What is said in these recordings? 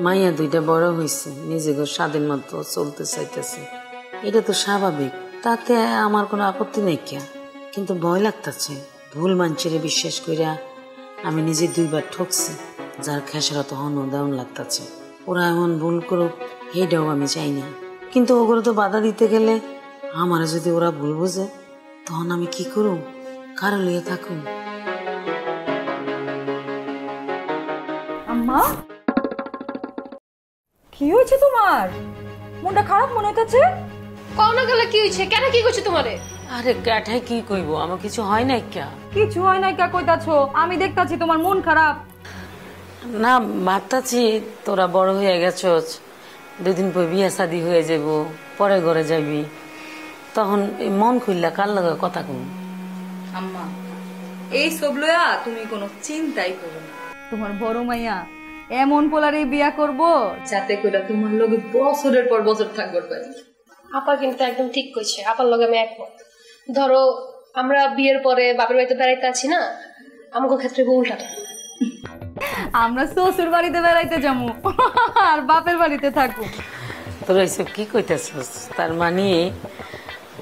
মাইয়া দুইটা বড় হয়েছে, নিজেকে স্বাধীন মতো চলতে চাইতেছে, এটা তো স্বাভাবিক, তাতে আমার কোনো আপত্তি নেই কিয়া। কিন্তু ভয় লাগতেছে, ভুল মানুষের বিশ্বাস কইরা আমি নিজে দুইবার ঠকছি, যার খেসারত হন দেওয়ান লাগতেছে। ওরা এমন ভুল করুক এইটাও আমি চাই না, কিন্তু ওগুলো তো বাধা দিতে গেলে আমার যদি ওরা ভুল বোঝে তখন আমি কি করব, কারো লিয়ে থাকুন। আম্মা কি হয়েছে তোমার? মনটা খারাপ মনে হচ্ছে। কোনা গেলে কি হয়েছে? কেন কি করছে তোমারে? আরে কাঠাই কি কইব, আমার কিছু হয় নাই কিয়া। কিছু হয় নাই কা কইতাছো? আমি দেখতাছি তোমার মন খারাপ। না, ভাবতাছি তোরা বড় হয়ে গেছস, 2 দিন পর বিয়ে শাদী হয়ে যাব, পরে ঘরে যাবি, তখন মন খুললা কার লগে কথা কম। আম্মা এই সব লয়া তুমি কোনো চিন্তাই করো না। তোমার বড় মাইয়া এমন পোলারে বিয়া করব যাতে কইরা তোমার লগে বছরের পর বছর থাকবার পারি। আপা কিন্তু একদম ঠিক কইছে, আপার লগে আমি একমত। ধরো আমরা বিয়ের পরে বাপের বাড়িতে বেড়াইতে আছি না, আমাকে ক্ষেত্রে উল্টাটা, আমরা শ্বশুর বাড়িতে বেড়াইতে যাবো আর বাপের বাড়িতে থাকবো। তোরা এইসব কি কইতেছস? তার মানে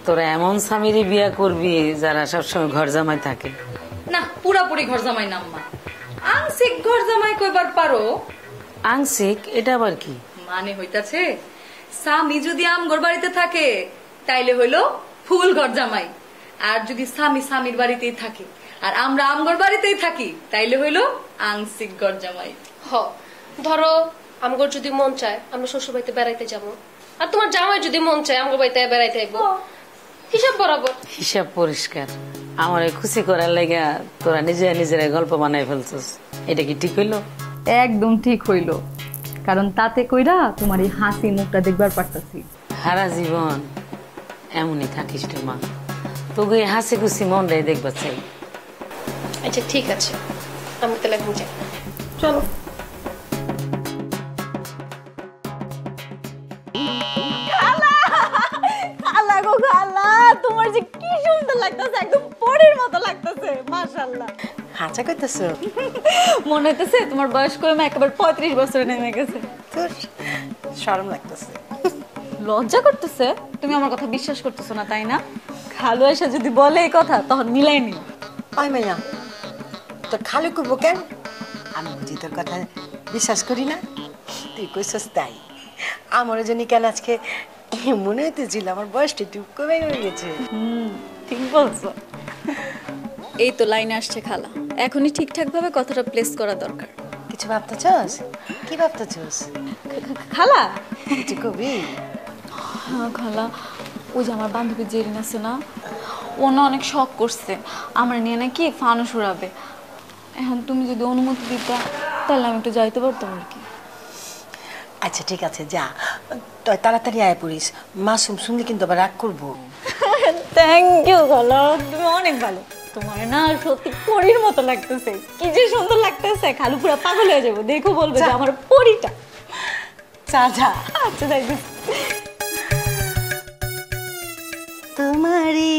তোরা এমন স্বামীরই বিয়া করবি যারা সবসময় ঘর জামাই থাকে? না, পুরাপুরি ঘর জামাই না আম্মা, আংশিক ঘর জামাই কইবার পারো। আংশিক? এটা আবার কি? মানে হইতাছে স্বামী যদি আমগর বাড়িতে থাকে তাইলে হইলো ফুল ঘর জামাই, আর যদি স্বামী স্বামীর বাড়িতেই থাকে আর আমরা আমগর বাড়িতেই থাকি তাইলে হইলো আংশিক ঘর জামাই। হ ধরো আমগর যদি মন চায় আমরা শ্বশুর বাড়িতে বেড়াইতে যাবো, আর তোমার জামাই যদি মন চায় আমগর বাড়িতে বেড়াইতে আইবো, হিসাব বরাবর। হিসাব পরিষ্কার। আমার খুশি করার লাগা তোরা নিজেরা গল্প বানাই ফেলছস, এটা কি ঠিক হইলো? একদম ঠিক হইলো, কারণ তাতে কইরা তোমার এই হাসি মুখটা দেখবার পারতাছি। সারা জীবন এমনই থাকিস রে মা, তোকে হাসি খুশি মনটাই দেখবার চাই। আচ্ছা ঠিক আছে, আমি তাহলে এখন যাই, চলো। খালা গো খালা, তোমার যে কি সুন্দর লাগতেছে, একদম পরীর মতো লাগতেছে, মাশাআল্লাহ। হাঁচা করতেছো? মনে হইতেছে তোমার বয়স কমে একেবারে 35 বছরে নেমে গেছে। তোর শরম লাগতেছে? লজ্জা করতেছে? তুমি আমার কথা বিশ্বাস করতেছো না তাই না? খালু এসে যদি বলে এই কথা তখন মিলাই নি। ওই মাইয়া, তোর খালু করবো কেন? আমি বুঝি তোর কথা বিশ্বাস করি না, তুই কইছস তাই। আমার জন্য কেন আজকে মনে হইতেছিল আমার বয়সটা একটু কমে গেছে। ঠিক বলছো। এই তো লাইনে আসছে খালা, এখনই ঠিকঠাক ভাবে কথাটা প্লেস করা দরকার। কিছু ভাবতেছস? কি ভাবতেছস? খালা কিছু কবি? হ্যাঁ খালা, ওই যে আমার বান্ধবী জেরিন আছে না, ও না অনেক শখ করছে আমার নিয়ে নাকি ফানুস উড়াবে। এখন তুমি যদি অনুমতি দিতা তাহলে আমি একটু যাইতে পারতাম আর কি। আচ্ছা ঠিক আছে, যা, তুই তাড়াতাড়ি আয় পড়িস, মাসুম শুনলে কিন্তু আবার রাগ করবো। থ্যাংক ইউ খালা, তুমি অনেক ভালো। তোমার না সত্যি পরীর মতো লাগতেছে, কি যে সুন্দর লাগতেছে, খালু পুরো পাগল হয়ে যাবো, দেখো বলবে যে আমার পরীটা। যা যা। আচ্ছা তাই তোমারি